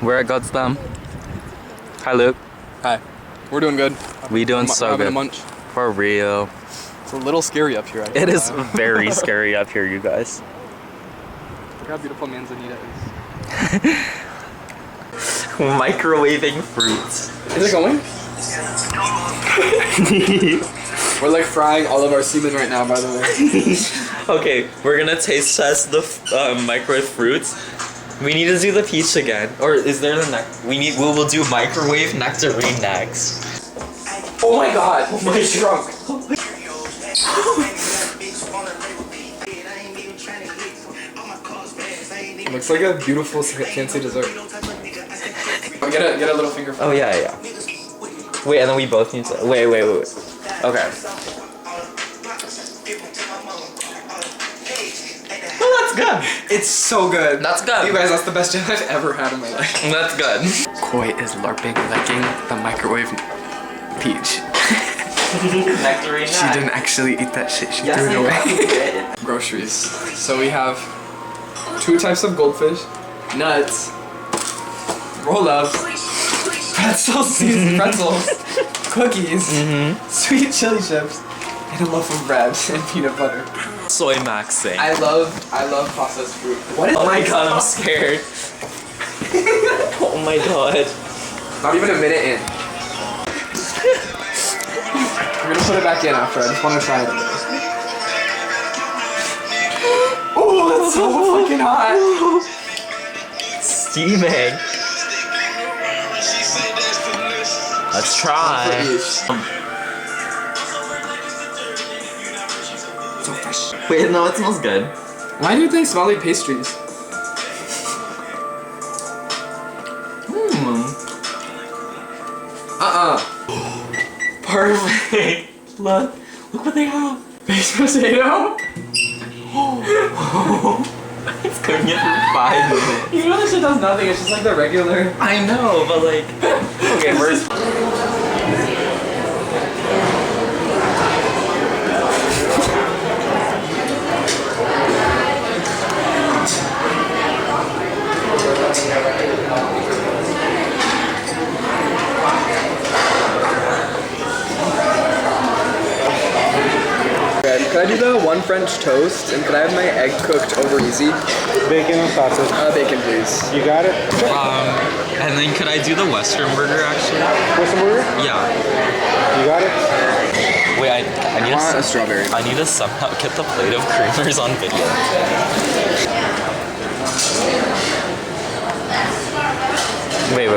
We're at Godsdam. Hi, Luke. Hi. We're doing good. We doing so having good. a munch. For real. It's a little scary up here. It is very scary up here, you guys. Look how beautiful Manzanita is. Microwaving fruits. Is it going? We're like frying all of our semen right now, by the way. Okay, we're gonna taste test the microwave fruits. We need to do the peach again. Or is there the next? We'll do microwave nectarine next. Oh my god! Oh my shrunk. It looks like a beautiful fancy dessert. Get a little finger. Oh yeah. Wait, and then we both need to. Wait. Okay. Oh, that's good. It's so good. That's good. You guys, that's the best jam I've ever had in my life. That's good. Koi is licking the microwave peach. Nectarine. She didn't actually eat that shit. She threw it away. Groceries. So we have 2 types of goldfish, nuts, roll-ups, pretzels, cookies, sweet chili chips, and a loaf of bread and peanut butter. Soy maxing. I love processed fruit. What is Oh my god, I'm scared. Oh my god. Not even a minute in. We're gonna put it back in after. I just want to try it. Oh, that's so fucking hot. Steaming. Let's try. So fresh. Wait, no, it smells good. Why do they smell like pastries? Perfect. Look what they have. Baked potato? It's cooking it for 5 minutes. You know this shit does nothing, it's just like the regular. I know, but like, okay, where's... Could I do the 1 French toast, and could I have my egg cooked over easy? Bacon and sausage. Bacon, please. You got it? And then could I do the Western burger actually? Western burger? Yeah. You got it? Wait, I need want a strawberry. I need to somehow get the plate of creamers on video. Wait.